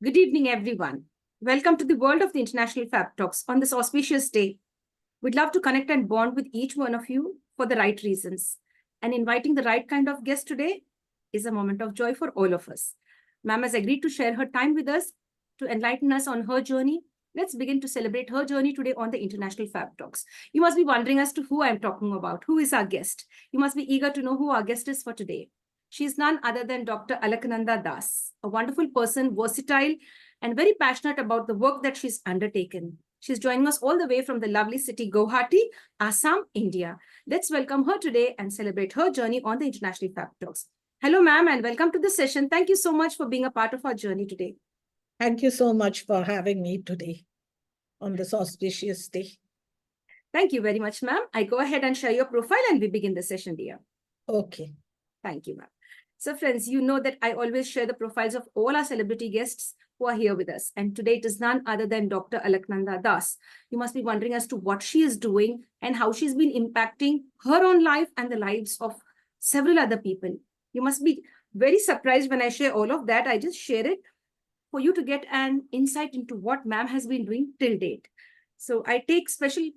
Good evening, everyone. Welcome to the world of the International Fab Talks on this auspicious day. We'd love to connect and bond with each one of you for the right reasons. And inviting the right kind of guest today is a moment of joy for all of us. Ma'am has agreed to share her time with us to enlighten us on her journey. Let's begin to celebrate her journey today on the International Fab Talks. You must be wondering as to who I'm talking about. Who is our guest? You must be eager to know who our guest is for today. She is none other than Dr. Alakananda Das, a wonderful person, versatile, and very passionate about the work that she's undertaken. She's joining us all the way from the lovely city Guwahati, Assam, India. Let's welcome her today and celebrate her journey on the International Fab Talks. Hello, ma'am, and welcome to the session. Thank you so much for being a part of our journey today. Thank you so much for having me today on this auspicious day. Thank you very much, ma'am. I go ahead and share your profile and we begin the session, dear. Okay. Thank you, ma'am. So friends, you know that I always share the profiles of all our celebrity guests who are here with us. And today it is none other than Dr. Alaknanda Das. You must be wondering as to what she is doing and how she's been impacting her own life and the lives of several other people. You must be very surprised when I share all of that. I just share it for you to get an insight into what ma'am has been doing till date. So I take special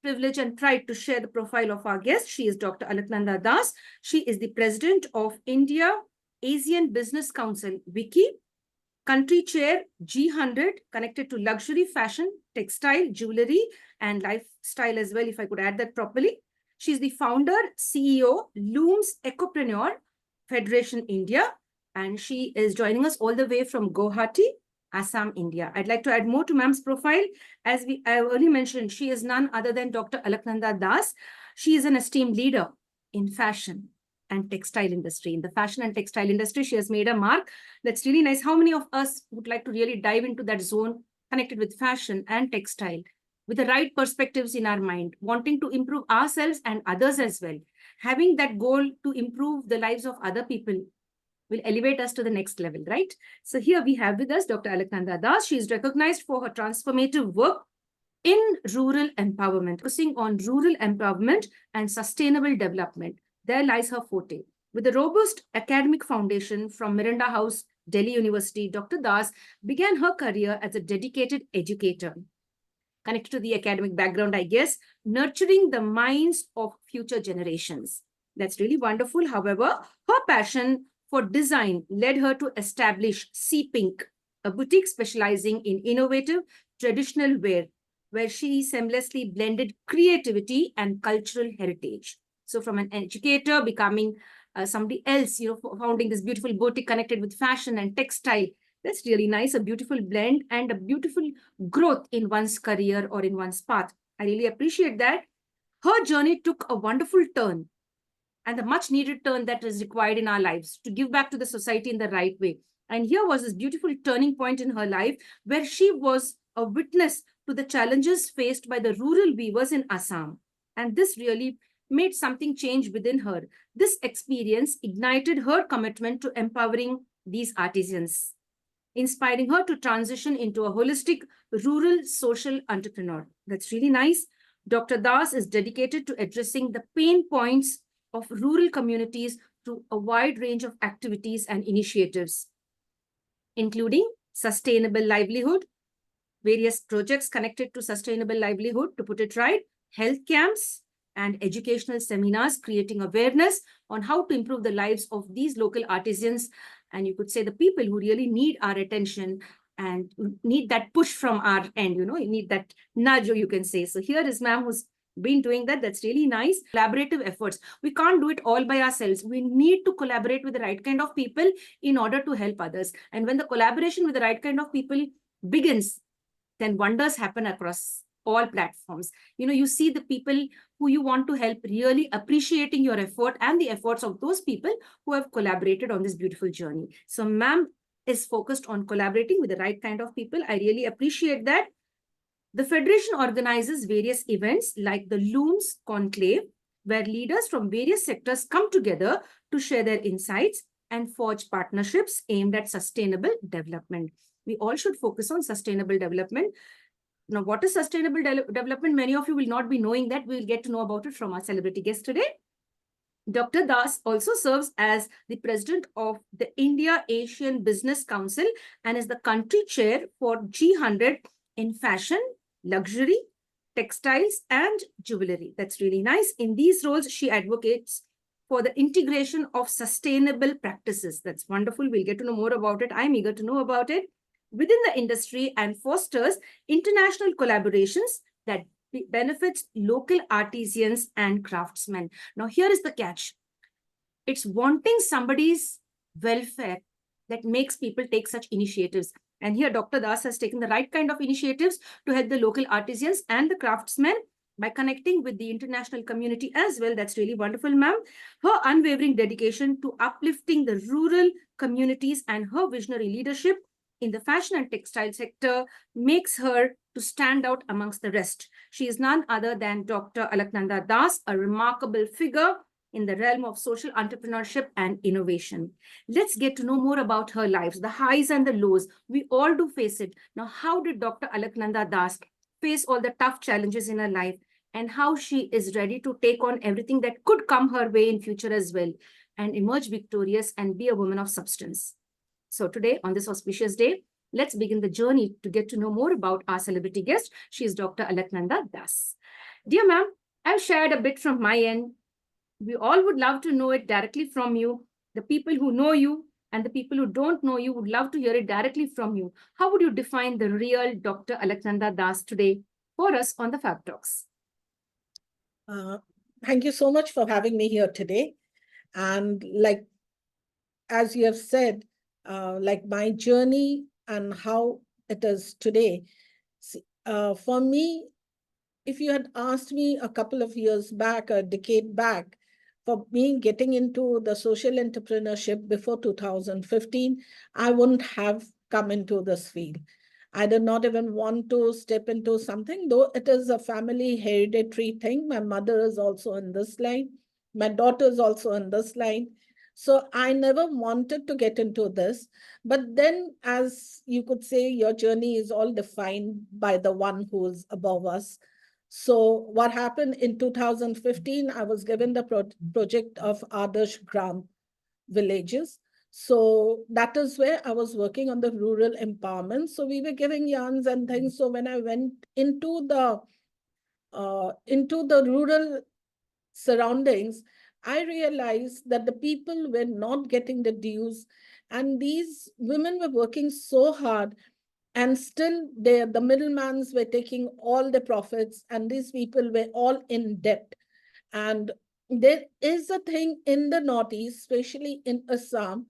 privilege and pride to share the profile of our guest. She is Dr. Alaknanda Das. She is the president of India Asian Business Council, Wiki, country chair G100, connected to luxury, fashion, textile, jewelry, and lifestyle as well, if I could add that properly. She's the founder, CEO, Looms Ecopreneur Federation India, and she is joining us all the way from Guwahati, Assam, India. I'd like to add more to ma'am's profile. As I already mentioned, she is none other than Dr. Alaknanda Das. She is an esteemed leader in fashion and textile industry. In the fashion and textile industry, she has made a mark. That's really nice. How many of us would like to really dive into that zone connected with fashion and textile with the right perspectives in our mind, wanting to improve ourselves and others as well, having that goal to improve the lives of other people will elevate us to the next level, right? So here we have with us Dr. Alaknanda Das. She is recognized for her transformative work in rural empowerment, focusing on rural empowerment and sustainable development. There lies her forte. With a robust academic foundation from Miranda House, Delhi University, Dr. Das began her career as a dedicated educator. Connected to the academic background, I guess, nurturing the minds of future generations. That's really wonderful. However, her passion for design led her to establish CPink, a boutique specializing in innovative traditional wear, where she seamlessly blended creativity and cultural heritage. So from an educator becoming somebody else, founding this beautiful boutique connected with fashion and textile. That's really nice, a beautiful blend and a beautiful growth in one's career or in one's path. I really appreciate that. Her journey took a wonderful turn and the much needed turn that is required in our lives to give back to the society in the right way. And here was this beautiful turning point in her life where she was a witness to the challenges faced by the rural weavers in Assam. And this really made something change within her. This experience ignited her commitment to empowering these artisans, inspiring her to transition into a holistic rural social entrepreneur. That's really nice. Dr. Das is dedicated to addressing the pain points of rural communities through a wide range of activities and initiatives, including sustainable livelihood, various projects connected to sustainable livelihood, to put it right, health camps, and educational seminars, creating awareness on how to improve the lives of these local artisans. And you could say the people who really need our attention and need that push from our end, you need that nudge, or you can say. So here is ma'am who's been doing that. That's really nice. Collaborative efforts. We can't do it all by ourselves. We need to collaborate with the right kind of people in order to help others. And when the collaboration with the right kind of people begins, then wonders happen across all platforms. You see the people who you want to help really appreciating your effort and the efforts of those people who have collaborated on this beautiful journey. So ma'am is focused on collaborating with the right kind of people. I really appreciate that. The Federation organizes various events like the Looms Conclave, where leaders from various sectors come together to share their insights and forge partnerships aimed at sustainable development. We all should focus on sustainable development. Now, what is sustainable development? Many of you will not be knowing that. We'll get to know about it from our celebrity guest today. Dr. Das also serves as the president of the India Asian Business Council and is the country chair for G100 in fashion, luxury, textiles, and jewelry. That's really nice. In these roles, she advocates for the integration of sustainable practices. That's wonderful. We'll get to know more about it. I'm eager to know about it within the industry and fosters international collaborations that benefits local artisans and craftsmen. Now, here is the catch. It's wanting somebody's welfare that makes people take such initiatives. And here, Dr. Das has taken the right kind of initiatives to help the local artisans and the craftsmen by connecting with the international community as well. That's really wonderful, ma'am. Her unwavering dedication to uplifting the rural communities and her visionary leadership in the fashion and textile sector makes her to stand out amongst the rest. She is none other than Dr. Alaknanda Das, a remarkable figure in the realm of social entrepreneurship and innovation. Let's get to know more about her lives, the highs and the lows. We all do face it. Now, how did Dr. Alaknanda Das face all the tough challenges in her life and how she is ready to take on everything that could come her way in future as well and emerge victorious and be a woman of substance? So today, on this auspicious day, let's begin the journey to get to know more about our celebrity guest. She is Dr. Alaknanda Das. Dear ma'am, I've shared a bit from my end. We all would love to know it directly from you. The people who know you and the people who don't know you would love to hear it directly from you. How would you define the real Dr. Alaknanda Das today for us on the Fab Talks? Thank you so much for having me here today. And as you have said, like my journey and how it is today. For me, if you had asked me a couple of years back, a decade back, for me getting into the social entrepreneurship before 2015, I wouldn't have come into this field. I did not even want to step into something, though it is a family hereditary thing. My mother is also in this line. My daughter is also in this line. So I never wanted to get into this. But then, as you could say, your journey is all defined by the one who is above us. So what happened in 2015, I was given the project of Adarsh Gram villages. So that is where I was working on the rural empowerment. So we were giving yarns and things. So when I went into the rural surroundings, I realized that the people were not getting the dues, and these women were working so hard, and still the middlemans were taking all the profits, and these people were all in debt. And there is a thing in the Northeast, especially in Assam,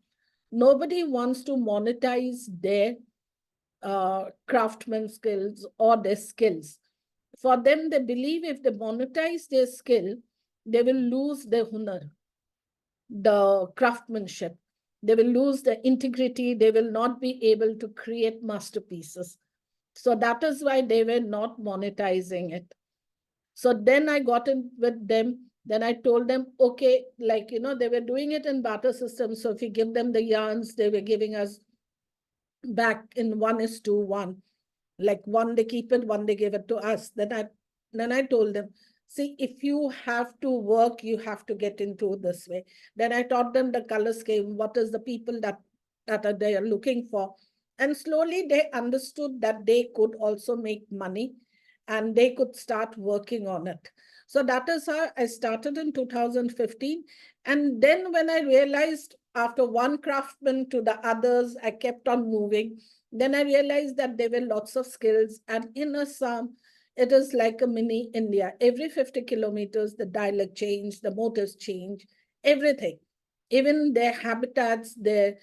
nobody wants to monetize their craftsman skills or their skills. For them, they believe if they monetize their skill, they will lose their hunar, the craftsmanship. They will lose the integrity. They will not be able to create masterpieces. So that is why they were not monetizing it. So then I got in with them. Then I told them, okay, they were doing it in barter systems. So if you give them the yarns, they were giving us back in 1:1. Like one they keep it, one they give it to us. Then I told them, see, if you have to work, you have to get into this way. Then I taught them the color scheme, what is the people that they are looking for. And slowly they understood that they could also make money and they could start working on it. So that is how I started in 2015. And then when I realized after one craftsman to the others, I kept on moving. Then I realized that there were lots of skills. And in Assam, it is like a mini India. Every 50 kilometers, the dialect change, the motives change, everything. Even their habitats, their,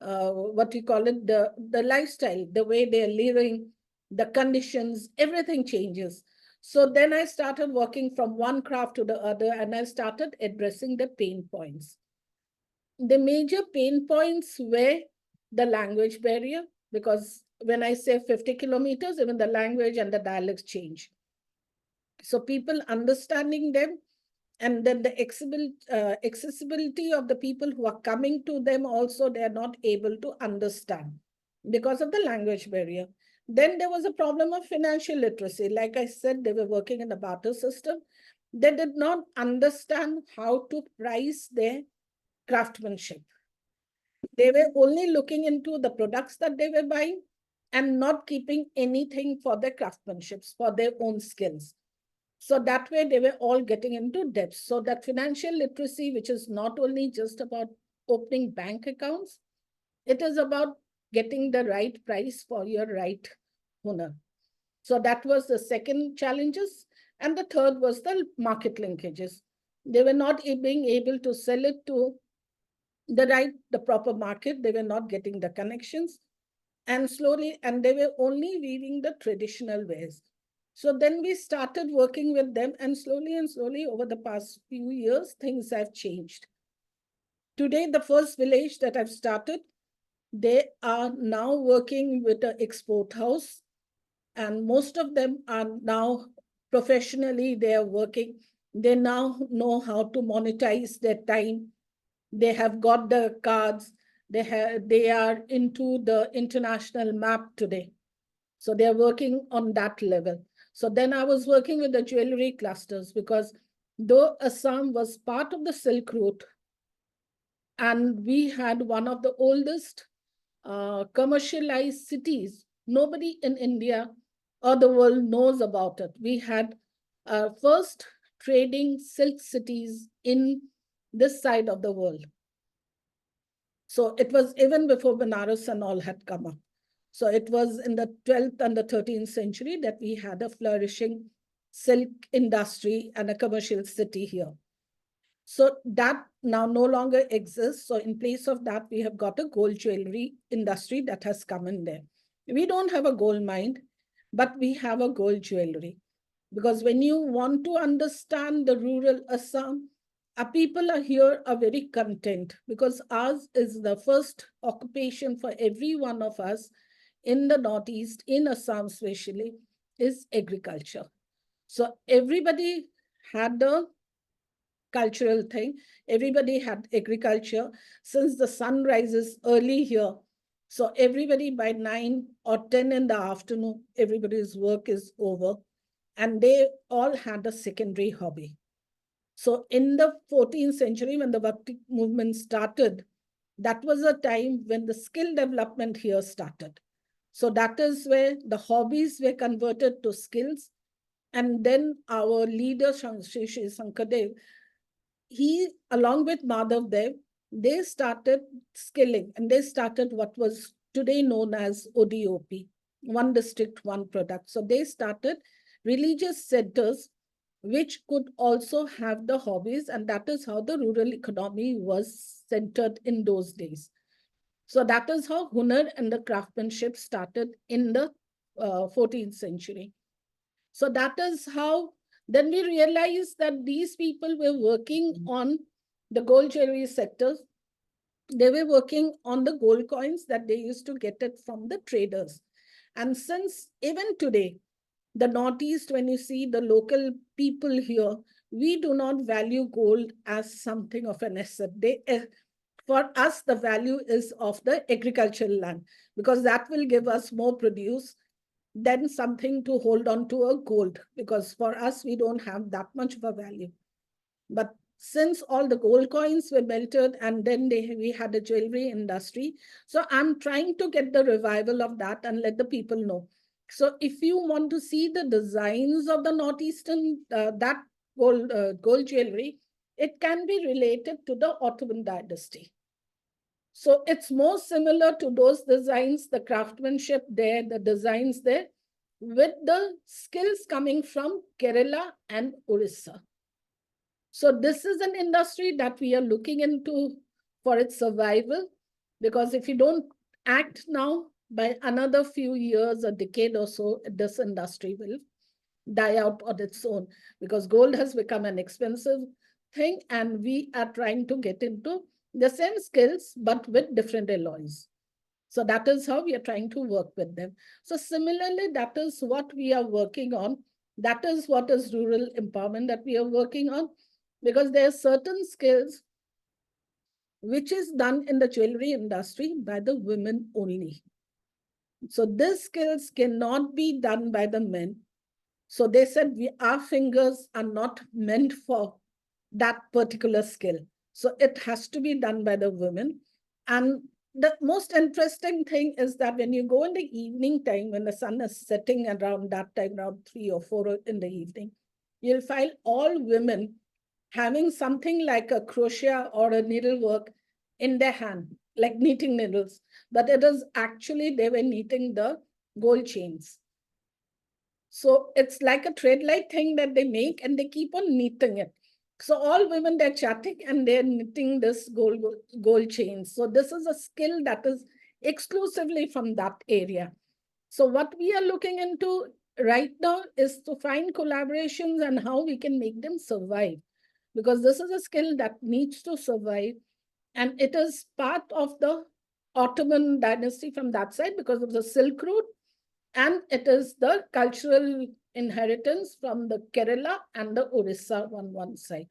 what we call it, the lifestyle, the way they're living, the conditions, everything changes. So then I started working from one craft to the other, and I started addressing the pain points. The major pain points were the language barrier, because when I say 50 kilometers, even the language and the dialects change. So people understanding them, and then the accessibility of the people who are coming to them also, they are not able to understand because of the language barrier. Then there was a problem of financial literacy. Like I said, they were working in the barter system. they did not understand how to price their craftsmanship. They were only looking into the products that they were buying and not keeping anything for their craftsmanships, for their own skills. So that way they were all getting into debt. So that financial literacy, which is not only just about opening bank accounts, it is about getting the right price for your right owner. So that was the second challenges. And the third was the market linkages. They were not being able to sell it to the proper market. They were not getting the connections. And slowly, and they were only weaving the traditional ways. So then we started working with them, and slowly over the past few years, things have changed. Today, the first village that I've started, they are now working with an export house, and most of them are now professionally, they are working. They now know how to monetize their time. They have got the cards. They are into the international map today. So they're working on that level. So then I was working with the jewelry clusters, because though Assam was part of the Silk Route, and we had one of the oldest commercialized cities, nobody in India or the world knows about it. We had first trading silk cities in this side of the world. So it was even before Benares and all had come up. So it was in the 12th and the 13th century that we had a flourishing silk industry and a commercial city here. So that now no longer exists. So in place of that, we have got a gold jewelry industry that has come in there. We don't have a gold mine, but we have a gold jewelry. Because when you want to understand the rural Assam, our people are here are very content, because ours is the first occupation for every one of us in the Northeast, in Assam especially, is agriculture. So everybody had the cultural thing. Everybody had agriculture since the sun rises early here. So everybody by 9 or 10 in the afternoon, everybody's work is over, and they all had a secondary hobby. So in the 14th century, when the Bhakti movement started, that was a time when the skill development here started. So that is where the hobbies were converted to skills. And then our leader, Shri Sankadev, he, along with Madhav Dev, they started skilling, and they started what was today known as ODOP, one district, one product. So they started religious centers which could also have the hobbies, and that is how the rural economy was centered in those days. So that is how Hunar and the craftsmanship started in the 14th century. So that is how then we realized that these people were working on the gold jewelry sectors. They were working on the gold coins that they used to get it from the traders. And since even today, the Northeast, when you see the local people here, we do not value gold as something of an asset. For us, the value is of the agricultural land, because that will give us more produce than something to hold on to a gold, because for us, we don't have that much of a value. But since all the gold coins were melted, and then we had a jewelry industry, so I'm trying to get the revival of that and let the people know. So if you want to see the designs of the Northeastern, that gold jewelry, it can be related to the Ottoman dynasty. So it's more similar to those designs, the craftsmanship there, the designs there, with the skills coming from Kerala and Orissa. So this is an industry that we are looking into for its survival, because if you don't act now, by another few years, a decade or so, this industry will die out on its own, because gold has become an expensive thing, and we are trying to get into the same skills, but with different alloys. So that is how we are trying to work with them. So similarly, that is what we are working on. That is what is rural empowerment that we are working on, because there are certain skills which is done in the jewelry industry by the women only. So these skills cannot be done by the men. So they said our fingers are not meant for that particular skill. So it has to be done by the women. And the most interesting thing is that when you go in the evening time, when the sun is setting around that time, around 3 or 4 in the evening, you'll find all women having something like a crochet or a needlework in their hand, like knitting needles. But it is actually, they were knitting the gold chains. So it's like a trade light thing that they make and they keep on knitting it. So all women, they're chatting and they're knitting this gold chains. So this is a skill that is exclusively from that area. So what we are looking into right now is to find collaborations and how we can make them survive. Because this is a skill that needs to survive. And it is part of the Ottoman dynasty from that side because of the Silk Route. And it is the cultural inheritance from the Kerala and the Orissa on one side.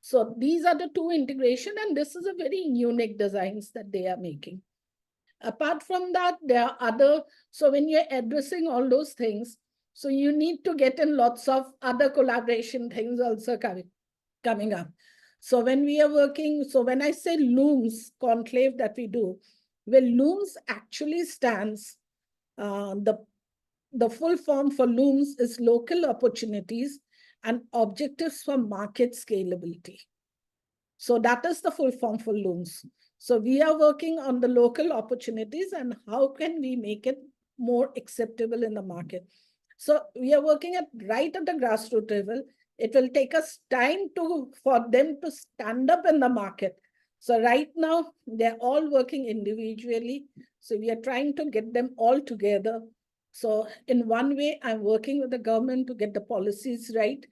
So these are the two integration, and this is a very unique designs that they are making. Apart from that, there are other, so when you're addressing all those things, so you need to get in lots of other collaboration things also coming up. So when we are working, so when I say looms conclave that we do, well, looms actually stands, the full form for looms is local opportunities and objectives for market scalability. So that is the full form for looms. So we are working on the local opportunities and how can we make it more acceptable in the market. So we are working right at the grassroots level. It will take us time for them to stand up in the market. So right now, they're all working individually. So we are trying to get them all together. So in one way, I'm working with the government to get the policies right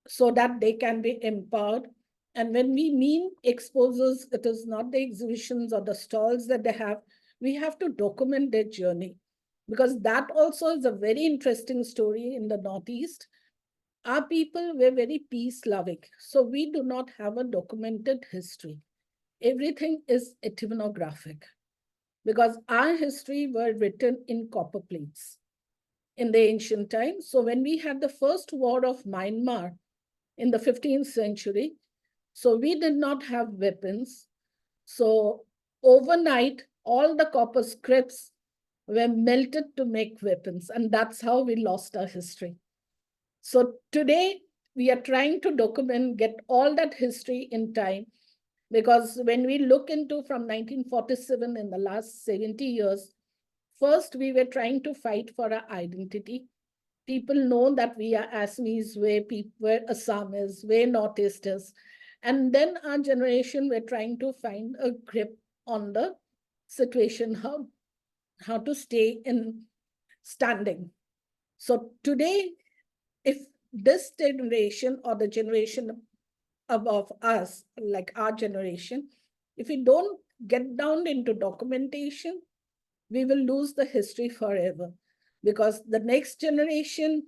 so that they can be empowered. And when we mean exposures, it is not the exhibitions or the stalls that they have. We have to document their journey because that also is a very interesting story in the Northeast. Our people were very peace-loving. So we do not have a documented history. Everything is ethnographic because our history were written in copper plates in the ancient times. So when we had the first war of Myanmar in the 15th century, so we did not have weapons. So overnight, all the copper scripts were melted to make weapons. And that's how we lost our history. So today, we are trying to document, get all that history in time. Because when we look into from 1947 in the last 70 years, first we were trying to fight for our identity. People know that we are Assamese, where Assam is, where Northeast is. And then our generation, we're trying to find a grip on the situation, how to stay in standing. So today, if this generation or the generation above us, like our generation, if we don't get down into documentation, we will lose the history forever. Because the next generation,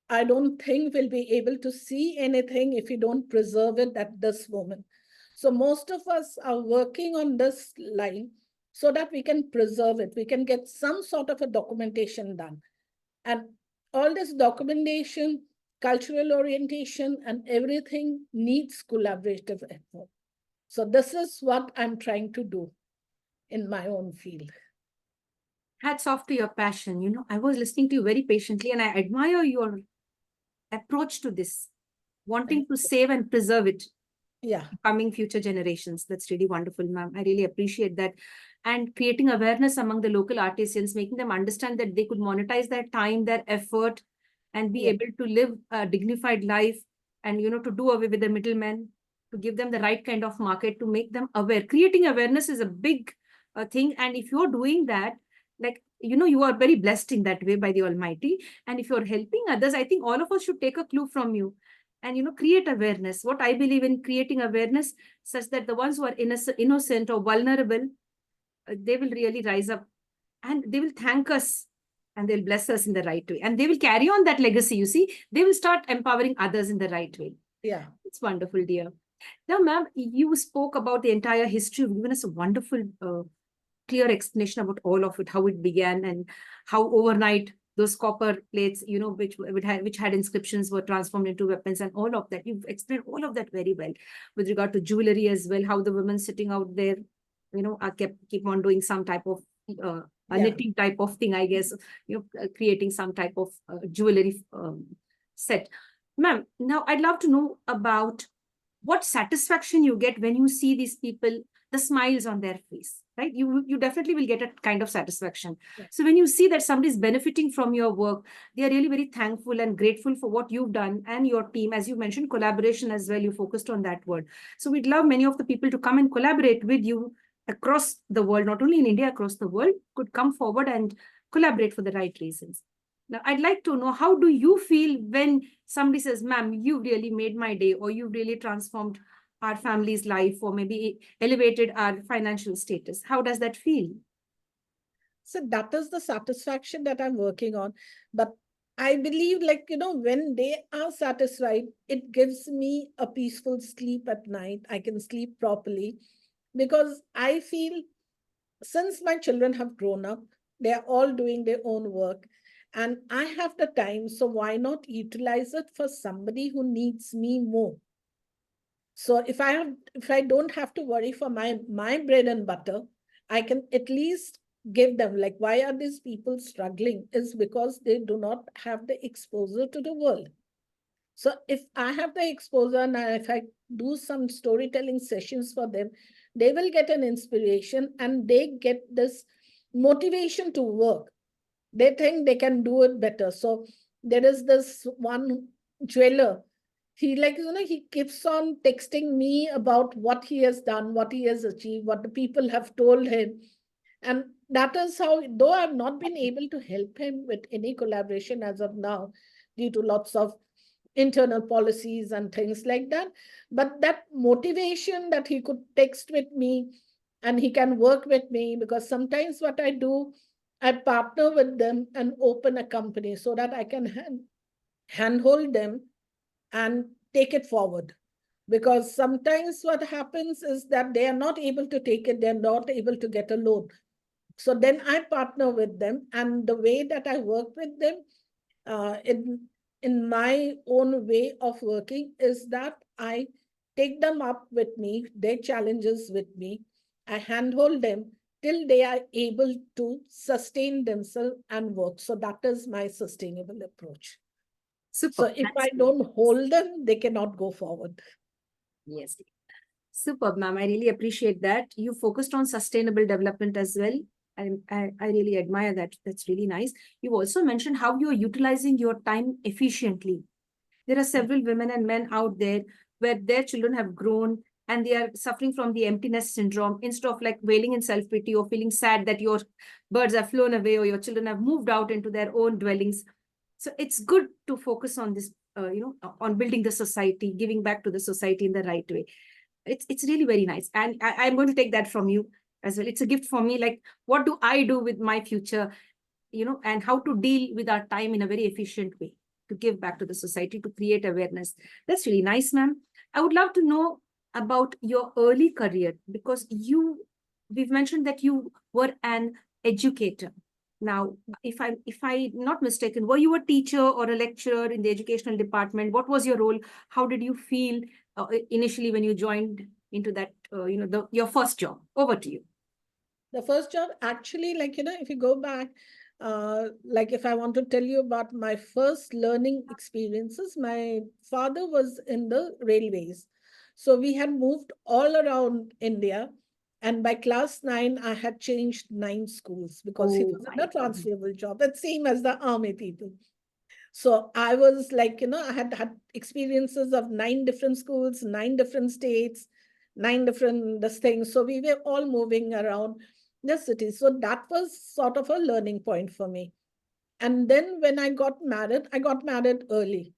I don't think will be able to see anything if we don't preserve it at this moment. So most of us are working on this line so that we can preserve it. We can get some sort of a documentation done. And all this documentation, cultural orientation, and everything needs collaborative effort. So this is what I'm trying to do in my own field. Hats off to your passion. You know, I was listening to you very patiently and I admire your approach to this, wanting to save and preserve it. Yeah. Coming future generations. That's really wonderful, ma'am. I really appreciate that. And creating awareness among the local artisans, making them understand that they could monetize their time, their effort, and be able to live a dignified life and, you know, to do away with the middlemen, to give them the right kind of market, to make them aware. Creating awareness is a big thing. And if you're doing that, like, you know, you are very blessed in that way by the Almighty. And if you're helping others, I think all of us should take a clue from you and, you know, create awareness. What I believe in, creating awareness such that the ones who are innocent or vulnerable, they will really rise up and they will thank us and they'll bless us in the right way. And they will carry on that legacy. You see, they will start empowering others in the right way. Yeah. It's wonderful, dear. Now, ma'am, you spoke about the entire history. You've given us a wonderful, clear explanation about all of it, how it began and how overnight those copper plates, which had inscriptions were transformed into weapons, and all of that. You've explained all of that very well. With regard to jewelry as well, how the women sitting out there, are keep on doing some type of a knitting type of thing, I guess, creating some type of jewelry set. Ma'am, now I'd love to know about what satisfaction you get when you see these people, the smiles on their face, right? You definitely will get a kind of satisfaction. Yeah. So when you see that somebody is benefiting from your work, they are really very thankful and grateful for what you've done, and your team, as you mentioned, collaboration as well. You focused on that word. So we'd love many of the people to come and collaborate with you across the world, not only in India, across the world, could come forward and collaborate for the right reasons. Now, I'd like to know, how do you feel when somebody says, ma'am, you really made my day, or you really transformed our family's life, or maybe elevated our financial status? How does that feel? So that is the satisfaction that I'm working on. But I believe, when they are satisfied, it gives me a peaceful sleep at night. I can sleep properly because I feel, since my children have grown up, they are all doing their own work, and I have the time. So why not utilize it for somebody who needs me more? So if I don't have to worry for my bread and butter, I can at least give them, like, why are these people struggling? Is because they do not have the exposure to the world. So if I have the exposure, and if I do some storytelling sessions for them, they will get an inspiration and they get this motivation to work. They think they can do it better. So there is this one jeweler. He keeps on texting me about what he has done, what he has achieved, what the people have told him. And that is how, though I've not been able to help him with any collaboration as of now, due to lots of internal policies and things like that, but that motivation that he could text with me and he can work with me, because sometimes what I do, I partner with them and open a company so that I can handhold them and take it forward. Because sometimes what happens is that they are not able to take it, they're not able to get a loan. So then I partner with them, and the way that I work with them, in my own way of working, is that I take them up with me, their challenges with me. I handhold them till they are able to sustain themselves and work. So that is my sustainable approach. So Super. if I don't hold them, they cannot go forward. Yes. Superb, ma'am. I really appreciate that. You focused on sustainable development as well. I really admire that. That's really nice. You also mentioned how you're utilizing your time efficiently. There are several women and men out there where their children have grown and they are suffering from the emptiness syndrome. Instead of like wailing in self-pity or feeling sad that your birds have flown away or your children have moved out into their own dwellings. So it's good to focus on this, on building the society, giving back to the society in the right way. It's really very nice. And I'm going to take that from you as well. It's a gift for me. Like, what do I do with my future, and how to deal with our time in a very efficient way to give back to the society, to create awareness. That's really nice, ma'am. I would love to know about your early career, because we've mentioned that you were an educator. Now, if I not mistaken, were you a teacher or a lecturer in the educational department? What was your role? How did you feel initially when you joined into that, your first job? Over to you. The first job, actually, if you go back, if I want to tell you about my first learning experiences, my father was in the railways. So we had moved all around India. And by class 9, I had changed 9 schools because he Oh was in my a God. transferable job. That's same as the army people. So I was I had experiences of 9 different schools, 9 different states, 9 different this things. So we were all moving around the city. So that was sort of a learning point for me. And then when I got married early.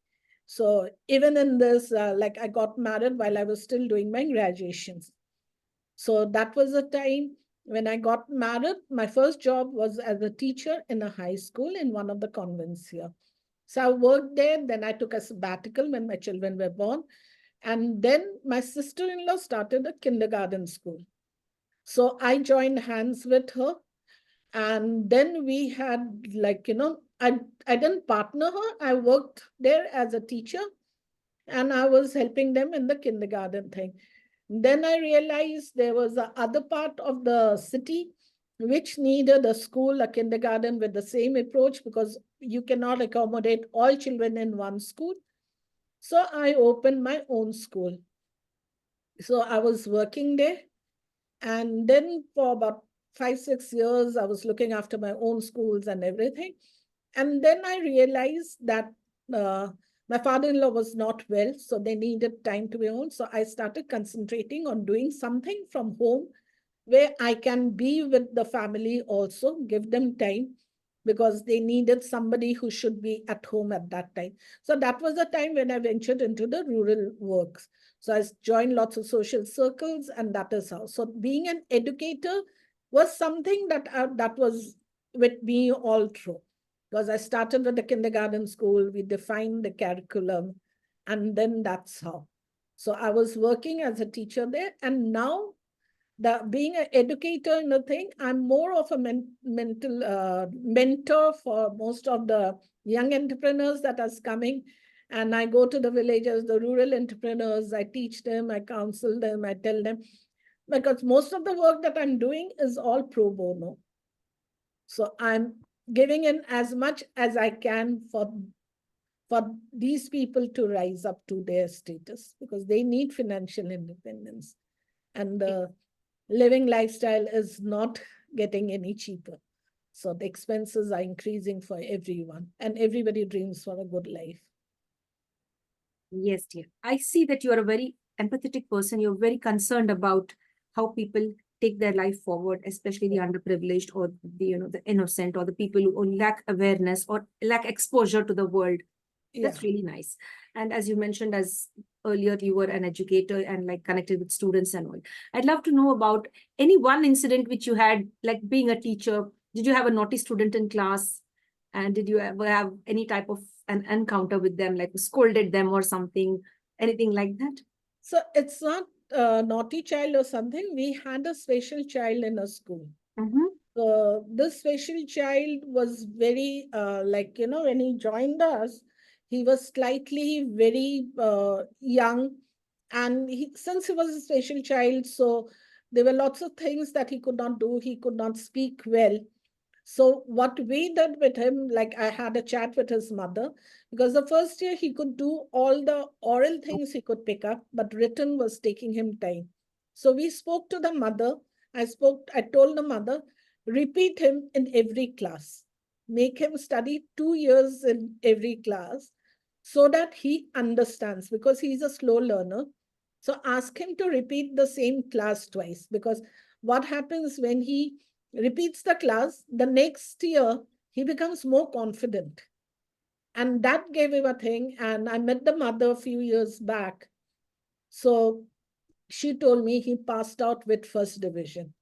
So even in this, I got married while I was still doing my graduations. So that was a time when I got married. My first job was as a teacher in a high school in one of the convents here. So I worked there. Then I took a sabbatical when my children were born. And then my sister-in-law started a kindergarten school. So I joined hands with her. And then we had I didn't partner her. I worked there as a teacher and I was helping them in the kindergarten thing. Then I realized there was a other part of the city which needed a school, a kindergarten with the same approach because you cannot accommodate all children in one school. So I opened my own school. So I was working there. And then for about 5, 6 years, I was looking after my own schools and everything. And then I realized that uh, my father-in-law was not well, so they needed time to be home. So I started concentrating on doing something from home where I can be with the family also, give them time because they needed somebody who should be at home at that time. So that was the time when I ventured into the rural works. So I joined lots of social circles, and that is how. So being an educator was something that was with me all through. Because I started with the kindergarten school, we defined the curriculum, and then that's how. So I was working as a teacher there, and now being an educator in the thing, I'm more of a mentor for most of the young entrepreneurs that are coming. And I go to the villages, the rural entrepreneurs, I teach them, I counsel them, I tell them, because most of the work that I'm doing is all pro bono. So I'm giving in as much as I can for these people to rise up to their status because they need financial independence. And the living lifestyle is not getting any cheaper. So the expenses are increasing for everyone, and everybody dreams for a good life. Yes, dear. I see that you are a very empathetic person. You're very concerned about how people take their life forward, especially the underprivileged or the innocent or the people who lack awareness or lack exposure to the world. That's really nice. And as you mentioned, as earlier, you were an educator and like connected with students and all. I'd love to know about any one incident which you had, like being a teacher. Did you have a naughty student in class? And did you ever have any type of an encounter with them, like scolded them or something, anything like that? So it's not a naughty child or something. We had a special child in a school. This special child was very, when he joined us, he was slightly very young. And since he was a special child, so there were lots of things that he could not do. He could not speak well. So what we did with him, like I had a chat with his mother, because the first year he could do all the oral things he could pick up, but written was taking him time. So we spoke to the mother. I told the mother, repeat him in every class. Make him study 2 years in every class so that he understands because he's a slow learner. So ask him to repeat the same class twice because what happens when he repeats the class, the next year he becomes more confident. And that gave him a thing. And I met the mother a few years back. So she told me he passed out with first division.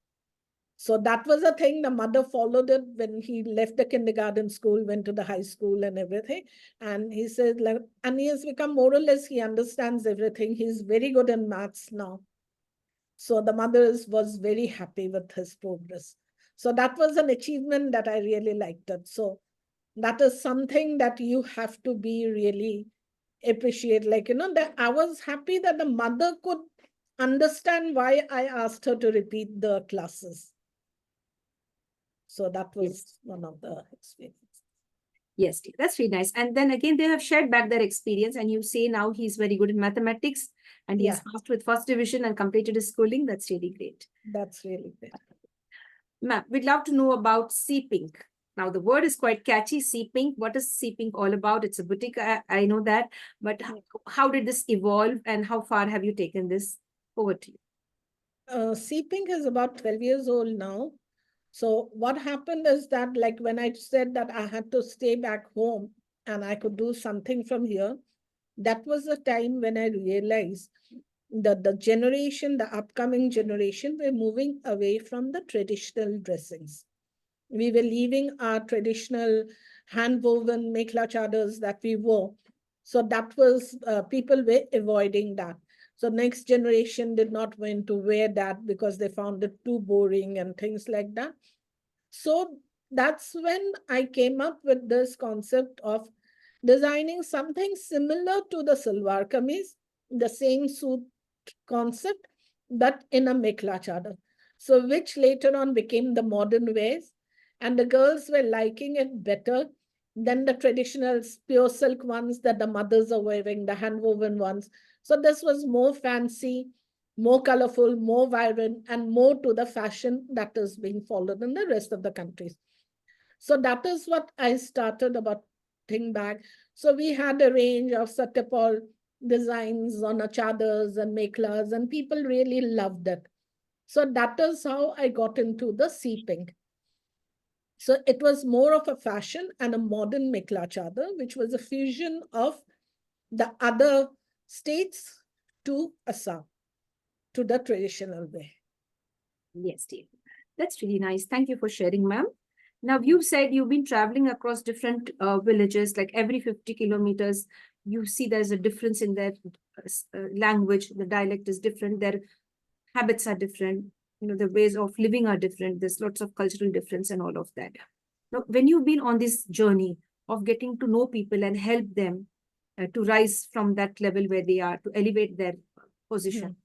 So that was a thing. The mother followed it when he left the kindergarten school, went to the high school and everything. And he said, like, and he has become more or less, he understands everything. He's very good in maths now. So the mother was very happy with his progress. So that was an achievement that I really liked it. So that is something that you have to be really appreciate. Like, that I was happy that the mother could understand why I asked her to repeat the classes. So that was one of the experiences. Yes, dear. That's really nice. And then again, they have shared back their experience, and you say now he's very good in mathematics and he has passed with first division and completed his schooling. That's really great. That's really great. Ma'am, we'd love to know about CPink. Now, the word is quite catchy, CPink. What is CPink all about? It's a boutique, I know that. But how did this evolve and how far have you taken this? Over to you. CPink is about 12 years old now. So what happened is that, like when I said that I had to stay back home and I could do something from here, that was the time when I realized that the upcoming generation, were moving away from the traditional dressings. We were leaving our traditional hand-woven mekhla chadars that we wore. So that was, people were avoiding that. So next generation did not want to wear that because they found it too boring and things like that. So that's when I came up with this concept of designing something similar to the salwar kameez, the same suit concept, but in a mekhla chador. So, which later on became the modern ways, and the girls were liking it better than the traditional pure silk ones that the mothers are wearing, the hand woven ones. So, this was more fancy, more colorful, more vibrant, and more to the fashion that is being followed in the rest of the countries. So that is what I started about thing back. So we had a range of Satyapal designs on chadars and meklas, and people really loved it. So that is how I got into the CPink. So it was more of a fashion and a modern mekla chadar, which was a fusion of the other states to Assam, to the traditional way. Yes, Dave. That's really nice. Thank you for sharing, ma'am. Now, you said you've been traveling across different villages, like every 50 kilometers, you see there's a difference in their language, the dialect is different, their habits are different, the ways of living are different. There's lots of cultural difference and all of that. Now, when you've been on this journey of getting to know people and help them to rise from that level where they are, to elevate their position,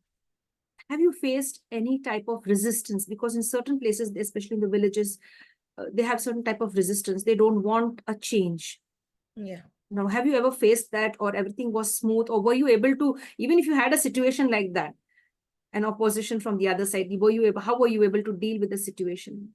have you faced any type of resistance? Because in certain places, especially in the villages, they have certain type of resistance. They don't want a change. Yeah. Now, have you ever faced that, or everything was smooth, or were you able to, even if you had a situation like that, an opposition from the other side, how were you able to deal with the situation?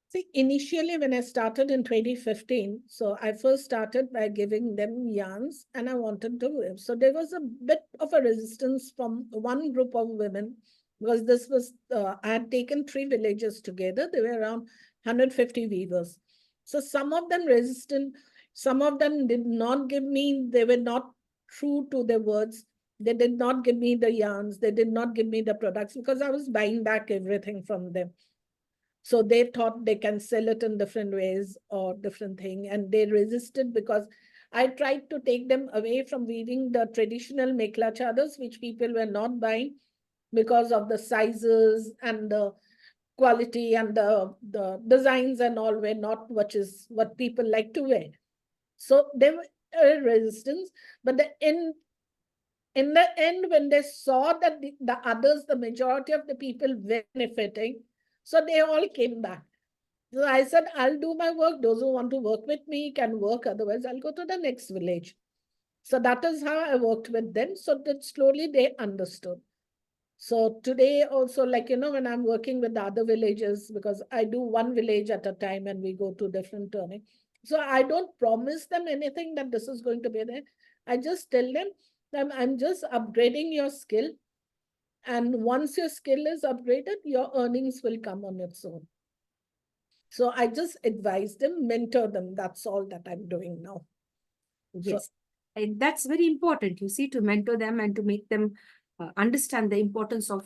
See, initially when I started in 2015, so I first started by giving them yarns and I wanted to weave. So there was a bit of a resistance from one group of women because this was, I had taken 3 villages together. There were around 150 weavers. So some of them resistant, some of them did not give me, they were not true to their words. They did not give me the yarns. They did not give me the products because I was buying back everything from them. So they thought they can sell it in different ways or different thing. And they resisted because I tried to take them away from weaving the traditional mekla chadars, which people were not buying because of the sizes and the quality and the designs and all were not what people like to wear. So there were resistance, but in the end, when they saw that the others, the majority of the people were benefiting, so they all came back. So I said, I'll do my work. Those who want to work with me can work. Otherwise, I'll go to the next village. So that is how I worked with them. So that slowly they understood. So today also, like, when I'm working with the other villages, because I do one village at a time and we go to different turning. So I don't promise them anything that this is going to be there. I just tell them that I'm just upgrading your skill. And once your skill is upgraded, your earnings will come on its own. So I just advise them, mentor them. That's all that I'm doing now. So, Yes. And that's very important, you see, to mentor them and to make them understand the importance of,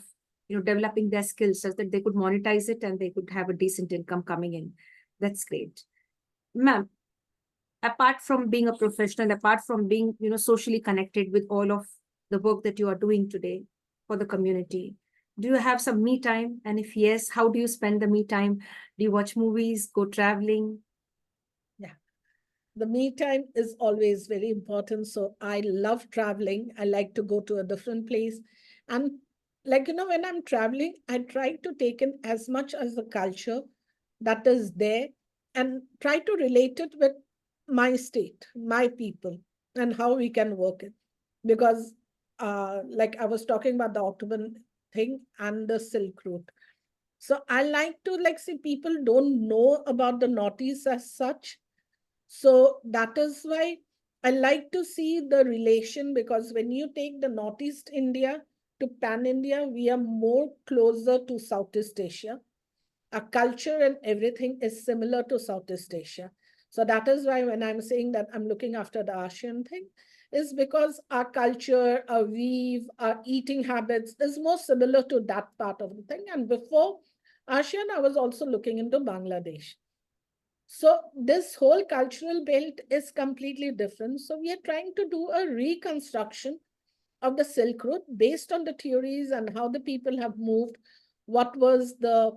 developing their skills so that they could monetize it and they could have a decent income coming in. That's great. Ma'am, apart from being a professional, apart from being, socially connected with all of the work that you are doing today for the community, do you have some me time? And if yes, how do you spend the me time? Do you watch movies, go traveling? yeah, the me time is always very important. So I love traveling. I like to go to a different place. And like, when I'm traveling, I try to take in as much as the culture that is there and try to relate it with my state, my people, and how we can work it. Because like I was talking about the Ottoman thing and the Silk Route. So I like to like see people don't know about the Northeast as such. So that is why I like to see the relation, because when you take the Northeast India to Pan India, we are more closer to Southeast Asia. Our culture and everything is similar to Southeast Asia. So that is why when I'm saying that I'm looking after the ASEAN thing, is because our culture, our weave, our eating habits is more similar to that part of the thing. And before ASEAN, I was also looking into Bangladesh. So this whole cultural belt is completely different. So we are trying to do a reconstruction of the Silk Route based on the theories and how the people have moved, what was the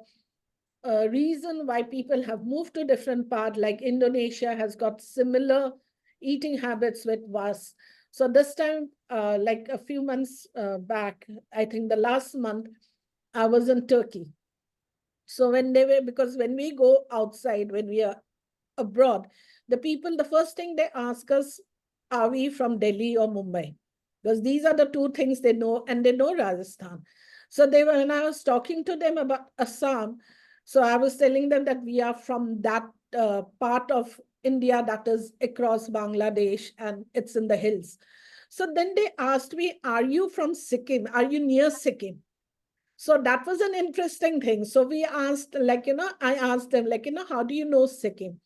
reason why people have moved to different part, like Indonesia has got similar eating habits with us. So this time, like a few months back, I think the last month, I was in Turkey. So when they were, because when we go outside, when we are abroad, the people, the first thing they ask us, are we from Delhi or Mumbai? Because these are the two things they know, and they know Rajasthan. So they were, when I was talking to them about Assam, so I was telling them that we are from that part of India that is across Bangladesh and it's in the hills. So then they asked me, are you from Sikkim? Are you near Sikkim? So that was an interesting thing. So we asked, like, I asked them, like, how do you know Sikkim?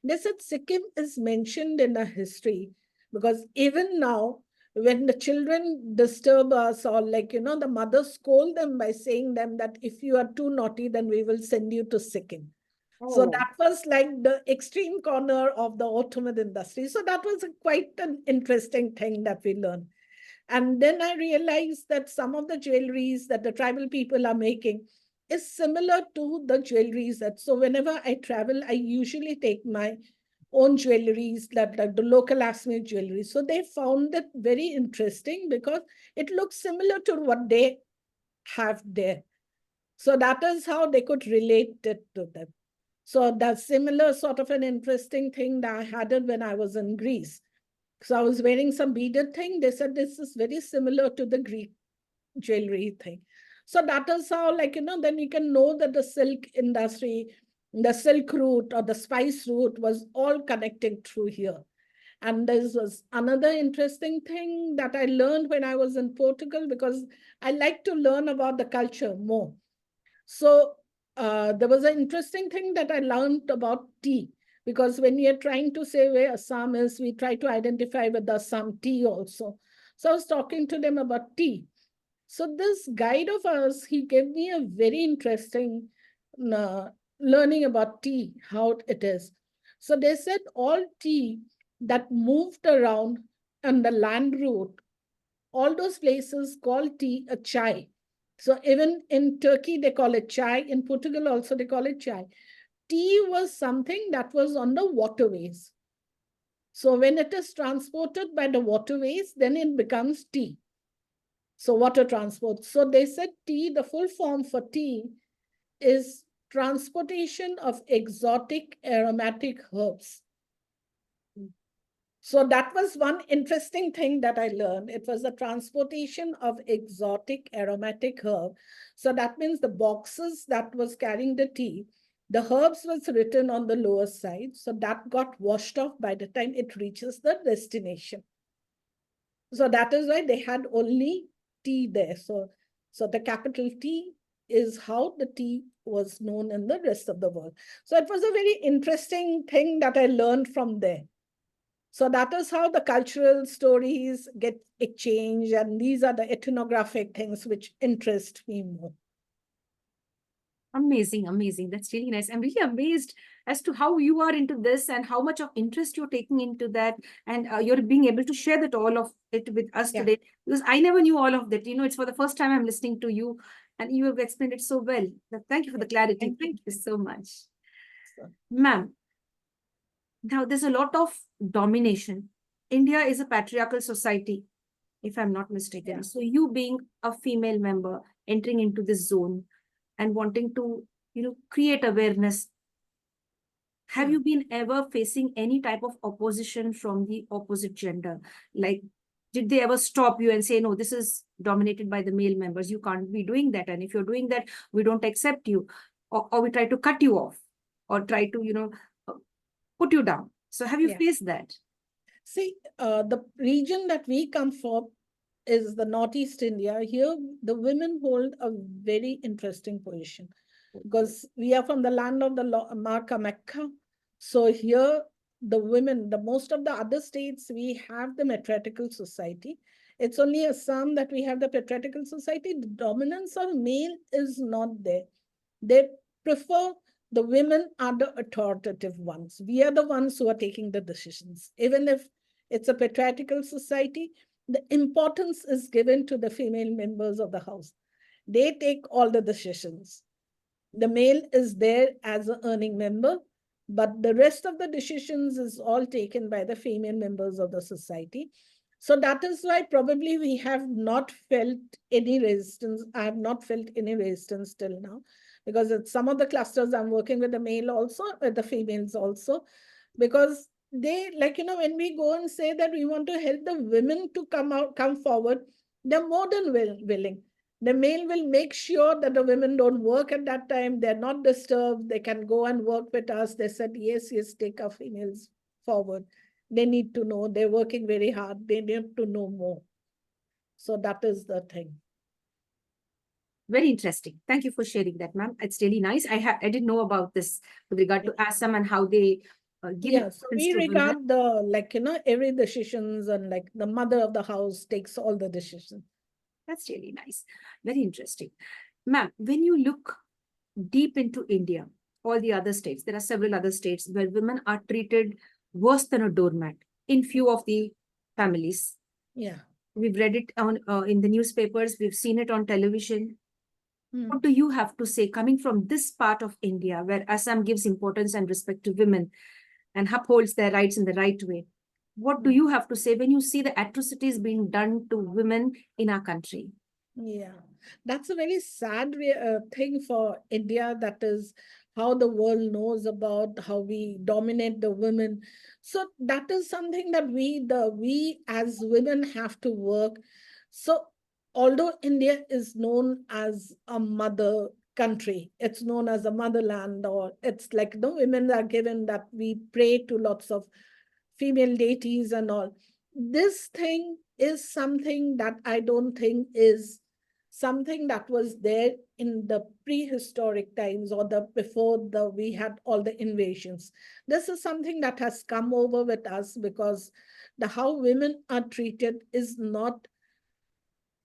They said Sikkim is mentioned in a history because even now, when the children disturb us or like, the mothers scold them by saying them that if you are too naughty, then we will send you to Sikkim. So Oh, that was like the extreme corner of the Ottoman industry. So that was quite an interesting thing that we learned. And then I realized that some of the jewelries that the tribal people are making is similar to the jewelries that, so whenever I travel, I usually take my own jewelries that like the local Assamese jewelry. So they found it very interesting because it looks similar to what they have there. So that is how they could relate it to them. So that's similar sort of an interesting thing that I had it when I was in Greece. So I was wearing some beaded thing. They said this is very similar to the Greek jewelry thing. So that is how, like, then you can know that the silk industry, the silk route or the spice route was all connecting through here. And this was another interesting thing that I learned when I was in Portugal because I like to learn about the culture more. So there was an interesting thing that I learned about tea, because when we are trying to say where Assam is, we try to identify with the Assam tea also. So I was talking to them about tea. So this guide of ours, he gave me a very interesting uh, learning about tea, how it is. So they said all tea that moved around on the land route, all those places call tea a chai. So even in Turkey, they call it chai. In Portugal also, they call it chai. Tea was something that was on the waterways. So when it is transported by the waterways, then it becomes tea. So water transport. So they said tea, the full form for tea is transportation of exotic aromatic herbs. So that was one interesting thing that I learned. It was the transportation of exotic aromatic herb. So that means the boxes that was carrying the tea, the herbs was written on the lower side. So that got washed off by the time it reaches the destination. So that is why they had only tea there. So the capital T is how the tea was known in the rest of the world. So it was a very interesting thing that I learned from there. So that is how the cultural stories get exchanged, and these are the ethnographic things which interest me more. amazing, amazing. That's really nice. I'm really amazed as to how you are into this and how much of interest you're taking into that. And you're being able to share that all of it with us Yeah. today. Because I never knew all of that. It's for the first time I'm listening to you and you have explained it so well. Thank you for the clarity. Thank you. Thank you so much. So, Ma'am, now there's a lot of domination. India is a patriarchal society, if I'm not mistaken. yeah. So you being a female member entering into this zone and wanting to, create awareness, have Yeah. you been ever facing any type of opposition from the opposite gender? Like, did they ever stop you and say, no, this is dominated by the male members, you can't be doing that, and if you're doing that, we don't accept you, or we try to cut you off, or try to, uh, put you down? So have you Yeah. faced that? See, the region that we come from is the Northeast India. Here, the women hold a very interesting position because we are from the land of the Marka Mecca. So here, the women, the most of the other states, we have the matriarchal society. It's only Assam that we have the patriarchal society. The dominance of male is not there. They prefer the women are the authoritative ones. We are the ones who are taking the decisions. Even if it's a patriarchal society, the importance is given to the female members of the house. They take all the decisions. The male is there as an earning member, but the rest of the decisions is all taken by the female members of the society. So that is why probably we have not felt any resistance. I have not felt any resistance till now, because at some of the clusters I'm working with the male also, with the females also, because they, like, when we go and say that we want to help the women to come forward, they're more than willing. The male will make sure that the women don't work at that time. They're not disturbed. They can go and work with us. They said, yes, yes, take our females forward. They need to know. They're working very hard. They need to know more. So that is the thing. Very interesting. Thank you for sharing that, ma'am. It's really nice. I didn't know about this with regard to Assam and how they give Yeah, so importance we to women. regard the, every decisions, and like the mother of the house takes all the decisions. That's really nice. Very interesting. Ma'am, when you look deep into India, all the other states, there are several other states where women are treated worse than a doormat in few of the families. Yeah. We've read it on in the newspapers. We've seen it on television. What Hmm. do you have to say coming from this part of India where Assam gives importance and respect to women and upholds their rights in the right way? What do you have to say when you see the atrocities being done to women in our country? Yeah, that's a very sad thing for India. That is how the world knows about how we dominate the women. So that is something that we as women have to work. So although India is known as a mother country, it's known as a motherland, or it's like the women are given that we pray to lots of female deities and all. This thing is something that I don't think is something that was there in the prehistoric times, or the before the we had all the invasions. This is something that has come over with us, because the how women are treated is not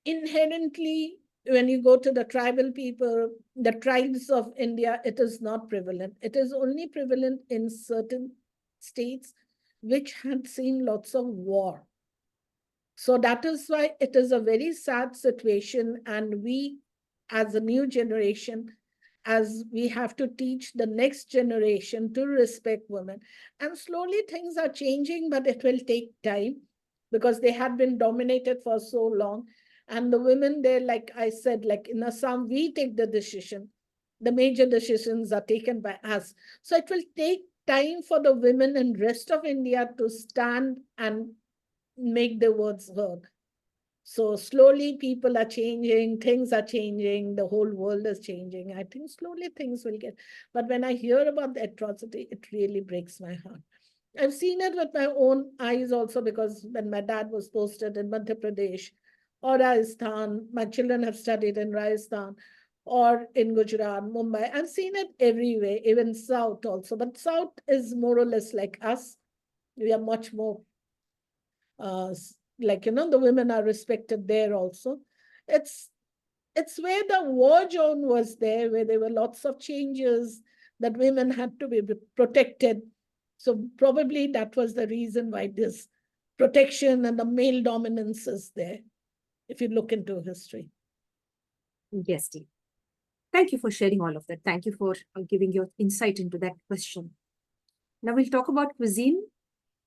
inherently, when you go to the tribal people, the tribes of India, it is not prevalent. It is only prevalent in certain states which had seen lots of war. So that is why it is a very sad situation. And we, as a new generation, as we have to teach the next generation to respect women. And slowly things are changing, but it will take time, because they had been dominated for so long. And the women there, like I said, like in Assam, we take the decision. The major decisions are taken by us. So it will take time for the women in rest of India to stand and make their words heard. So slowly people are changing, things are changing, the whole world is changing. I think slowly things will get, but when I hear about the atrocity, it really breaks my heart. I've seen it with my own eyes also, because when my dad was posted in Madhya Pradesh or Rajasthan, my children have studied in Rajasthan or in Gujarat, Mumbai. I've seen it everywhere, even South also. But South is more or less like us. We are much more uh, the women are respected there also. It's it's where the war zone was there, where there were lots of changes that women had to be protected. So probably that was the reason why this protection and the male dominance is there, if you look into history. Yes, Steve. Thank you for sharing all of that. Thank you for giving your insight into that question. Now we'll talk about cuisine.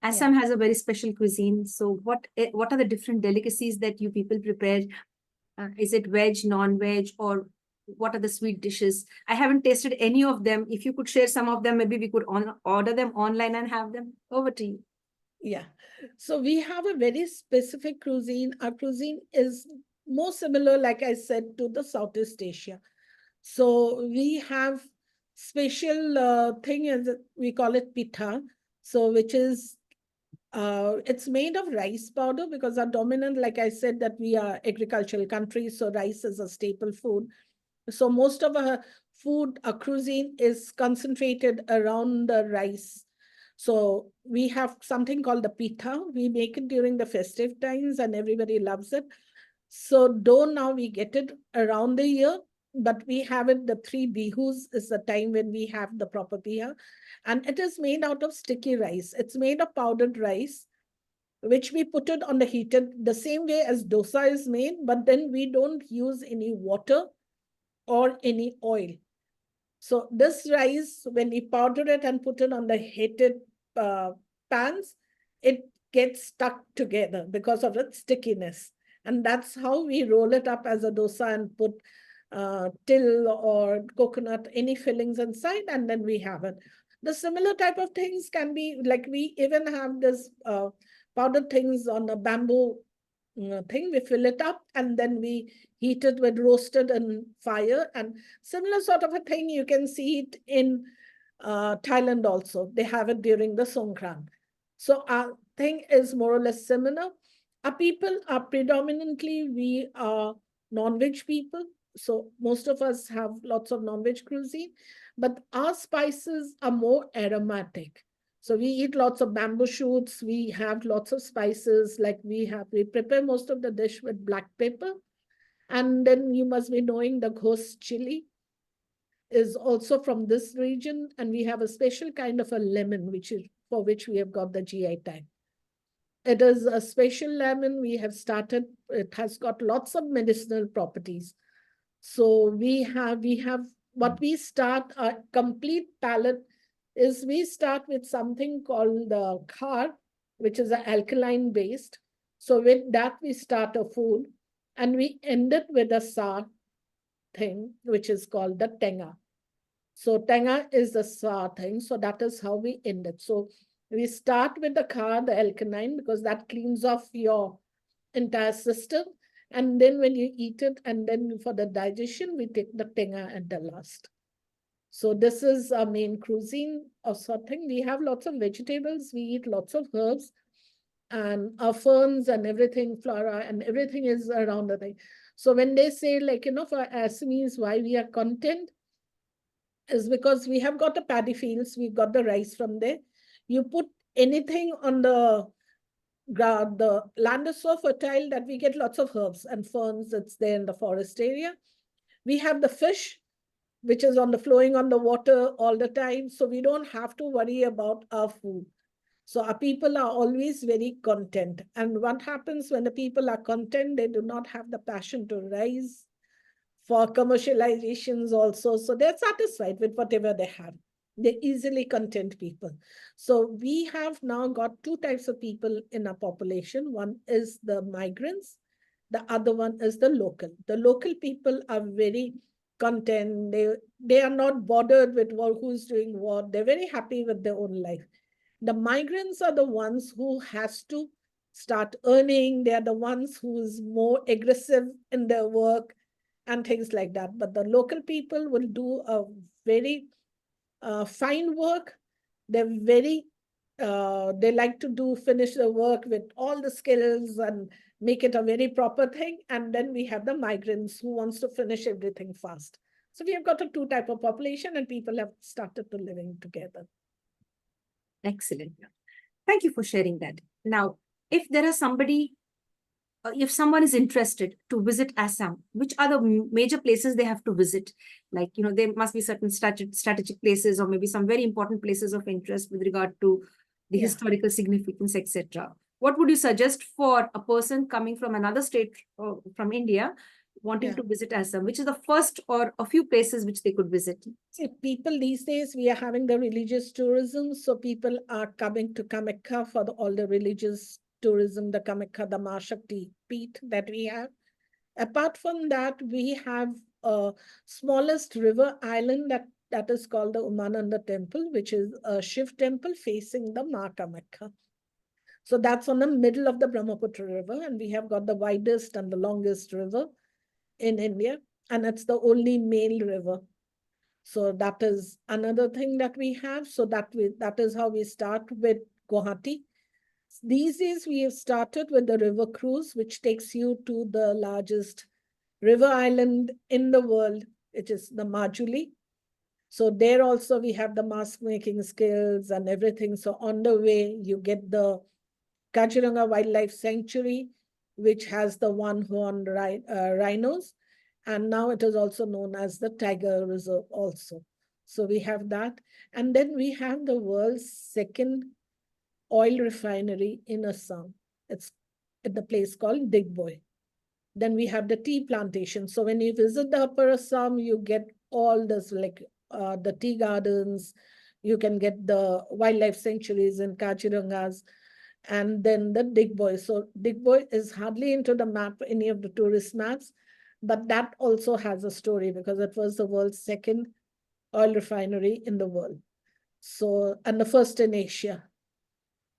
Assam has a very special cuisine. So what are the different delicacies that you people prepare? Is it veg, non-veg, or what are the sweet dishes? I haven't tasted any of them. If you could share some of them, maybe we could order them online and have them. Over to you. Yeah. So we have a very specific cuisine. Our cuisine is more similar, like I said, to the Southeast Asia. So we have special thing, is we call it pitha. So which is it's made of rice powder, because our dominant, like I said, that we are agricultural country, so rice is a staple food. So most of our food, our cuisine is concentrated around the rice. So we have something called the pitha. We make it during the festive times and everybody loves it. So though now we get it around the year, but we have it the 3 bihus is the time when we have the proper piha. And it is made out of sticky rice. It's made of powdered rice, which we put it on the heated, the same way as dosa is made, but then we don't use any water or any oil. So this rice, when we powder it and put it on the heated pans, it gets stuck together because of its stickiness. And that's how we roll it up as a dosa and put till or coconut, any fillings inside, and then we have it. The similar type of things can be like we even have this powdered things on a bamboo thing. We fill it up and then we heat it with roasted and fire. And similar sort of a thing, you can see it in Thailand also. They have it during the Songkran. So our thing is more or less similar. Our people are predominantly, we are non-veg people. So most of us have lots of non-veg cuisine, but our spices are more aromatic. So we eat lots of bamboo shoots. We have lots of spices. Like we prepare most of the dish with black pepper. And then you must be knowing the ghost chili is also from this region. And we have a special kind of a lemon, for which we have got the GI tag. It is a special lemon we have started. It has got lots of medicinal properties. So we have what we start a complete palette is we start with something called the khar, which is an alkaline based. So with that, we start a food and we end it with a sour thing, which is called the tenga. So tenga is the sour thing. So that is how we end it. So we start with the khar, the alkaline, because that cleans off your entire system. And then when you eat it, and then for the digestion, we take the tenga at the last. So this is our main cuisine or something. We have lots of vegetables. We eat lots of herbs and our ferns and everything, flora and everything is around the thing. So when they say like, for Assamese, why we are content is because we have got the paddy fields. We've got the rice from there. You put anything on the land is so fertile that we get lots of herbs and ferns that's there in the forest area. We have the fish, which is flowing on the water all the time. So we don't have to worry about our food. So our people are always very content. And what happens when the people are content, they do not have the passion to rise for commercializations also. So they're satisfied with whatever they have. They're easily content people. So we have now got two types of people in our population. One is the migrants. The other one is the local. The local people are very content. They are not bothered with who's doing what. They're very happy with their own life. The migrants are the ones who has to start earning. They are the ones who's more aggressive in their work and things like that. But the local people will do a very fine work. They're very, they like to finish the work with all the skills and make it a very proper thing. And then we have the migrants who wants to finish everything fast. So we have got a two type of population and people have started to living together. Excellent. Thank you for sharing that. Now, if there are if someone is interested to visit Assam, which are the major places they have to visit? Like, there must be certain strategic places or maybe some very important places of interest with regard to the historical significance, etc. What would you suggest for a person coming from another state from India wanting to visit Assam? Which is the first or a few places which they could visit? See, people these days, we are having the religious tourism. So people are coming to Kamakha for all the religious tourism, the Kamakha, the Mahashakti Peeth that we have. Apart from that, we have a smallest river island that is called the Umananda temple, which is a Shiv temple facing the Ma Kamakha. So that's on the middle of the Brahmaputra river. And we have got the widest and the longest river in India. And it's the only male river. So that is another thing that we have. So that is how we start with Guwahati. These days, we have started with the river cruise, which takes you to the largest river island in the world, which is the Majuli. So there also we have the mask making skills and everything. So on the way, you get the Kaziranga Wildlife Sanctuary, which has the one horned rhinos. And now it is also known as the Tiger Reserve also. So we have that. And then we have the world's second oil refinery in Assam. It's at the place called Digboi. Then we have the tea plantation. So when you visit the Upper Assam, you get all this like the tea gardens, you can get the wildlife sanctuaries in Kachirangas, and then the Dig Boy. So Dig Boy is hardly into the map, any of the tourist maps, but that also has a story because it was the world's second oil refinery in the world. So, and the first in Asia.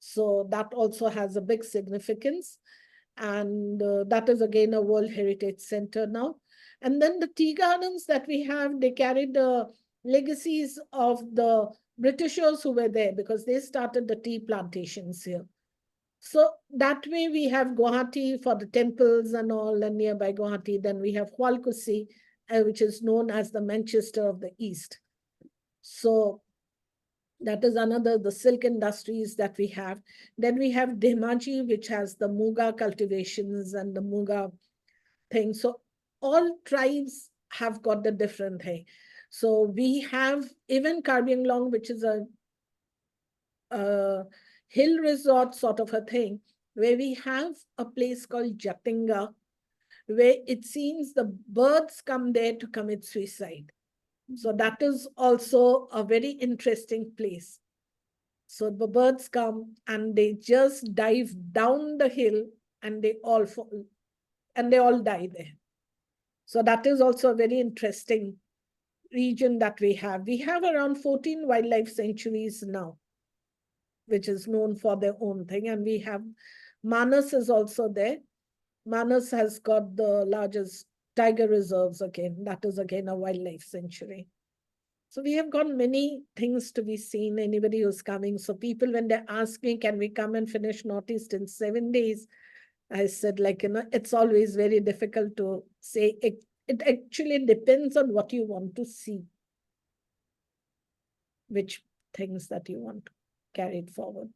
So that also has a big significance. And that is again a World Heritage Center now. And then the tea gardens that we have, they carry the legacies of the Britishers who were there because they started the tea plantations here. So that way we have Guwahati for the temples and all, and nearby Guwahati. Then we have Hualkusi, which is known as the Manchester of the East. So that is another, the silk industries that we have. Then we have Dhemaji, which has the Muga cultivations and the Muga thing. So all tribes have got the different thing. So we have even Karbi Anglong, which is a hill resort sort of a thing, where we have a place called Jatinga, where it seems the birds come there to commit suicide. So that is also a very interesting place. So the birds come and they just dive down the hill and they all fall and they all die there. So that is also a very interesting region that we have. We have around 14 wildlife sanctuaries now, which is known for their own thing. And we have Manas is also there. Manas has got the largest tiger reserves again. That is again a wildlife sanctuary. So we have got many things to be seen, anybody who's coming. So people, when they ask me, can we come and finish Northeast in 7 days? I said, it's always very difficult to say. It actually depends on what you want to see, which things that you want to carry it forward.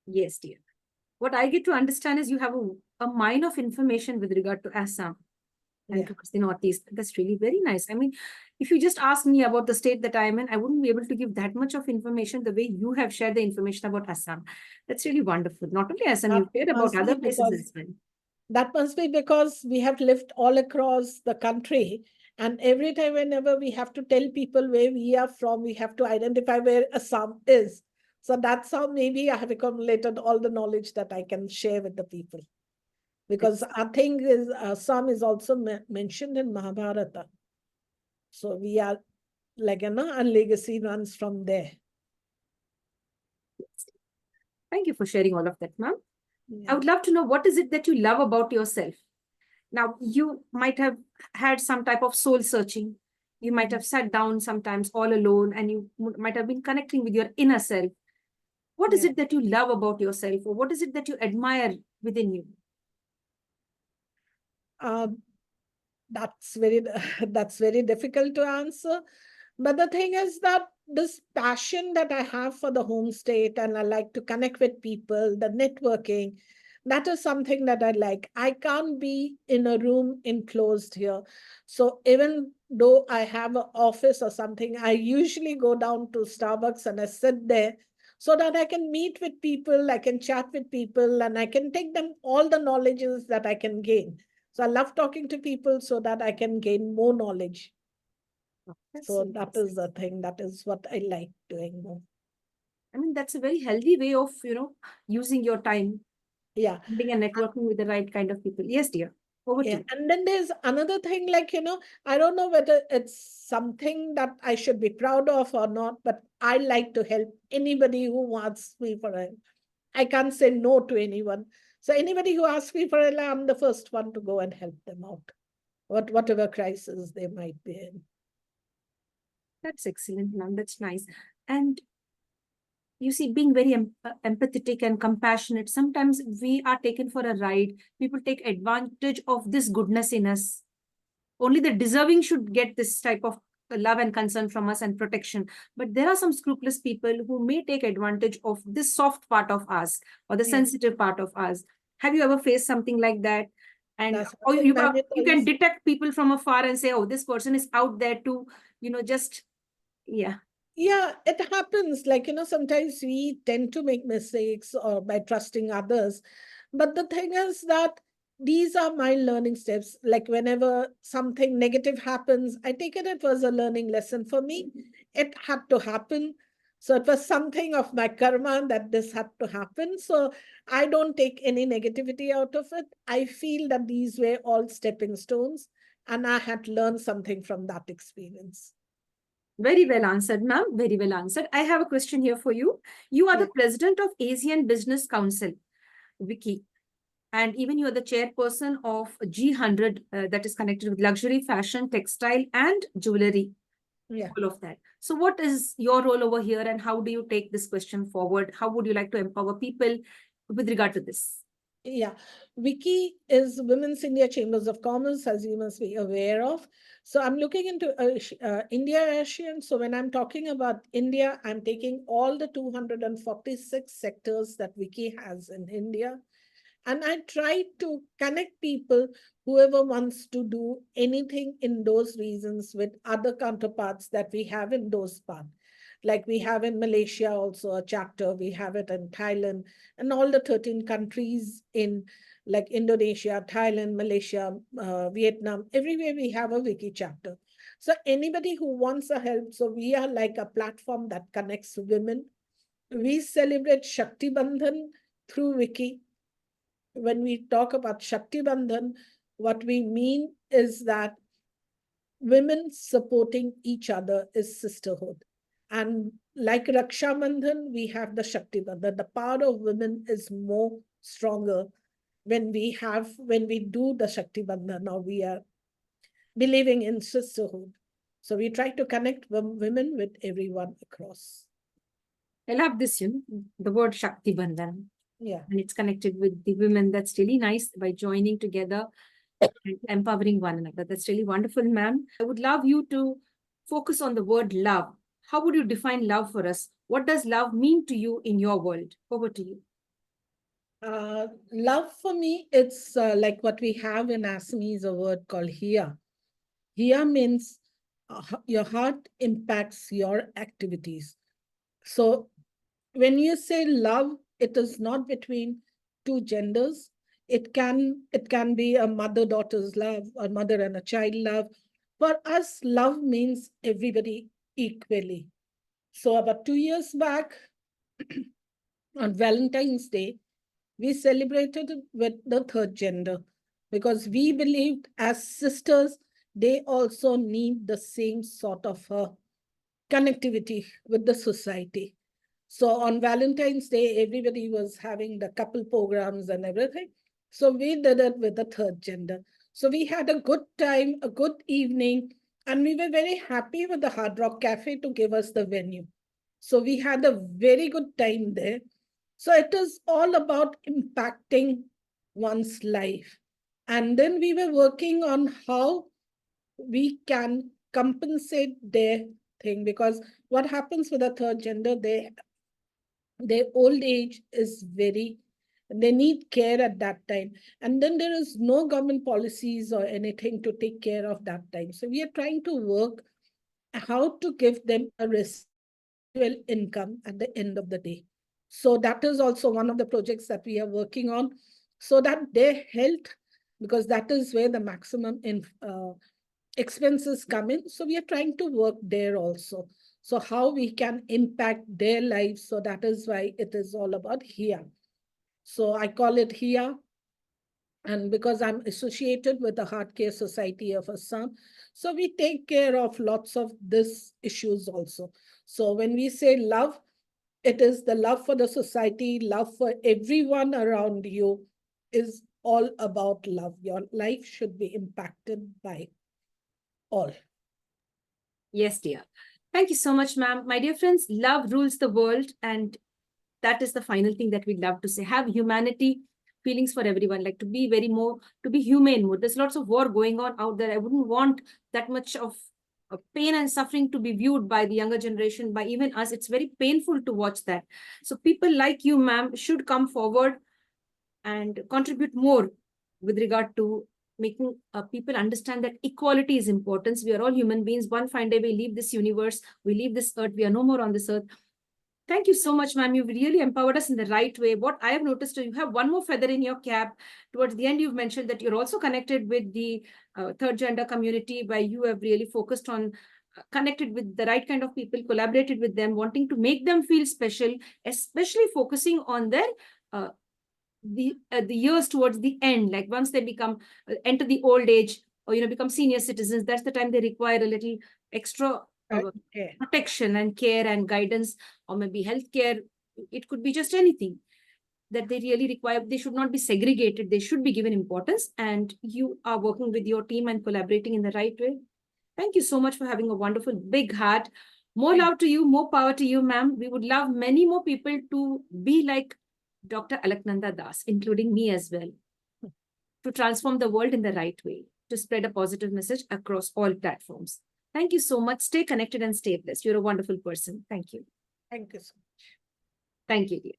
Yes, dear. What I get to understand is you have a mine of information with regard to Assam and towards the Northeast. That's really very nice. I mean, if you just ask me about the state that I'm in, I wouldn't be able to give that much of information the way you have shared the information about Assam. That's really wonderful. Not only Assam, you shared about other places as well. That must be because we have lived all across the country. And every time, whenever we have to tell people where we are from, we have to identify where Assam is. So that's how maybe I have accumulated all the knowledge that I can share with the people. Because I think Assam is also mentioned in Mahabharata. So we are our legacy runs from there. Thank you for sharing all of that, ma'am. I would love to know, what is it that you love about yourself? Now, you might have had some type of soul searching. You might have sat down sometimes all alone and you might have been connecting with your inner self. What is it that you love about yourself, or what is it that you admire within you? That's very difficult to answer. But the thing is that this passion that I have for the home state, and I like to connect with people, the networking, that is something that I like. I can't be in a room enclosed here. So even though I have an office or something, I usually go down to Starbucks and I sit there so that I can meet with people, I can chat with people, and I can take them all the knowledges that I can gain. So I love talking to people so that I can gain more knowledge. So that is the thing. That is what I like doing more. I mean, that's a very healthy way of, using your time. Yeah. Being and networking with the right kind of people. Yes, dear. Over to you. And then there's another thing, I don't know whether it's something that I should be proud of or not, but I like to help anybody who asks me for help. I can't say no to anyone. So anybody who asks me for help, I'm the first one to go and help them out, whatever crisis they might be in. That's excellent, ma'am. That's nice. And you see, being very empathetic and compassionate, sometimes we are taken for a ride. People take advantage of this goodness in us. Only the deserving should get this type of love and concern from us and protection. But there are some scrupulous people who may take advantage of this soft part of us or the sensitive part of us. Have you ever faced something like that? And you can detect people from afar and say, oh, this person is out there to, Yeah, it happens. Sometimes we tend to make mistakes or by trusting others. But the thing is that these are my learning steps. Like whenever something negative happens, I take it was a learning lesson for me. It had to happen. So it was something of my karma that this had to happen. So I don't take any negativity out of it. I feel that these were all stepping stones and I had learned something from that experience. Very well answered, ma'am. Very well answered. I have a question here for you. You are Yeah. the president of Asian Business Council, Vicky, and even you are the chairperson of G100, that is connected with luxury, fashion, textile, and jewelry. Yeah. All of that. So what is your role over here and how do you take this question forward? How would you like to empower people with regard to this? Yeah, Wiki is Women's India Chambers of Commerce, as you must be aware of. So I'm looking into India Asian. So when I'm talking about India, I'm taking all the 246 sectors that Wiki has in India. And I try to connect people, whoever wants to do anything in those regions with other counterparts that we have in those parts. Like we have in Malaysia also a chapter, we have it in Thailand, and all the 13 countries in like Indonesia, Thailand, Malaysia, Vietnam, everywhere we have a wiki chapter. So anybody who wants a help, so we are like a platform that connects women. We celebrate Shakti Bandhan through wiki. When we talk about Shakti Bandhan, what we mean is that women supporting each other is sisterhood. And like Raksha Bandhan, we have the Shakti Bandhan. The power of women is more stronger when we do the Shakti Bandhan, or we are believing in sisterhood. So we try to connect women with everyone across. I love this, the word Shakti Bandhan. Yeah. And it's connected with the women. That's really nice by joining together and empowering one another. That's really wonderful, ma'am. I would love you to focus on the word love. How would you define love for us? What does love mean to you in your world? Over to you. Love for me, it's like what we have in Assamese, a word called hiya. Hiya means your heart impacts your activities. So when you say love, it is not between two genders. It can be a mother-daughter's love, or mother and a child love. For us, love means everybody equally. So about 2 years back, on Valentine's Day, we celebrated it with the third gender because we believed as sisters, they also need the same sort of connectivity with the society. So on Valentine's Day, everybody was having the couple programs and everything. So we did it with the third gender. So we had a good time, a good evening, and we were very happy with the Hard Rock Cafe to give us the venue. So we had a very good time there. So it is all about impacting one's life. And then we were working on how we can compensate their thing, because what happens with the third gender, their old age is they need care at that time. And then there is no government policies or anything to take care of that time. So we are trying to work how to give them a residual income at the end of the day. So that is also one of the projects that we are working on, so that their health, because that is where the maximum expenses come in. So we are trying to work there also. So how we can impact their lives. So that is why it is all about here. So I call it here. And because I'm associated with the Heart Care Society of Assam, so we take care of lots of these issues also. So when we say love, it is the love for the society, love for everyone around you is all about love. Your life should be impacted by all. Yes, dear. Thank you so much, ma'am. My dear friends, love rules the world. And that is the final thing that we'd love to say. Have humanity, feelings for everyone, like to be to be humane more. There's lots of war going on out there. I wouldn't want that much of pain and suffering to be viewed by the younger generation, by even us. It's very painful to watch that. So people like you, ma'am, should come forward and contribute more with regard to making people understand that equality is important. We are all human beings. One fine day we leave this universe, we leave this earth, we are no more on this earth. Thank you so much, ma'am. You've really empowered us in the right way. What I have noticed, you have one more feather in your cap. Towards the end, you've mentioned that you're also connected with the third gender community, where you have really focused on connected with the right kind of people, collaborated with them, wanting to make them feel special, especially focusing on their the years towards the end, like once they become enter the old age, or become senior citizens. That's the time they require a little extra protection and care and guidance, or maybe healthcare. It could be just anything that they really require. They should not be segregated. They should be given importance. And you are working with your team and collaborating in the right way. Thank you so much for having a wonderful big heart. More love to you, more power to you, ma'am. We would love many more people to be like Dr. Alakananda Das, including me as well, to transform the world in the right way, to spread a positive message across all platforms. Thank you so much. Stay connected and stay blessed. You're a wonderful person. Thank you. Thank you so much. Thank you, dear.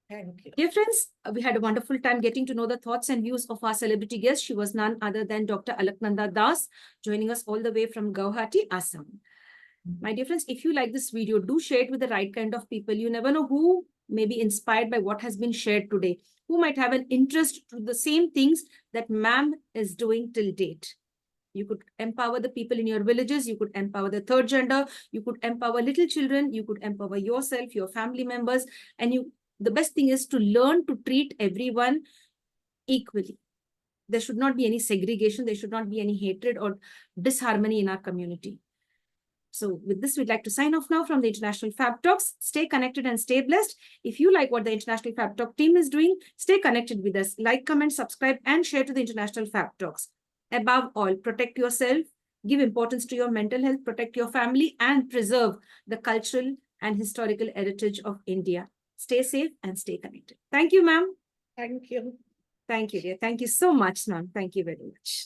Thank you. Dear friends, we had a wonderful time getting to know the thoughts and views of our celebrity guest. She was none other than Dr. Alaknanda Das, joining us all the way from Guwahati, Assam. My dear friends, if you like this video, do share it with the right kind of people. You never know who may be inspired by what has been shared today, who might have an interest to the same things that ma'am is doing till date. You could empower the people in your villages. You could empower the third gender. You could empower little children. You could empower yourself, your family members. And the best thing is to learn to treat everyone equally. There should not be any segregation. There should not be any hatred or disharmony in our community. So with this, we'd like to sign off now from the International Fab Talks. Stay connected and stay blessed. If you like what the International Fab Talk team is doing, stay connected with us. Like, comment, subscribe, and share to the International Fab Talks. Above all, protect yourself, give importance to your mental health, protect your family, and preserve the cultural and historical heritage of India. Stay safe and stay connected. Thank you, ma'am. Thank you. Thank you, dear. Thank you so much, ma'am. Thank you very much.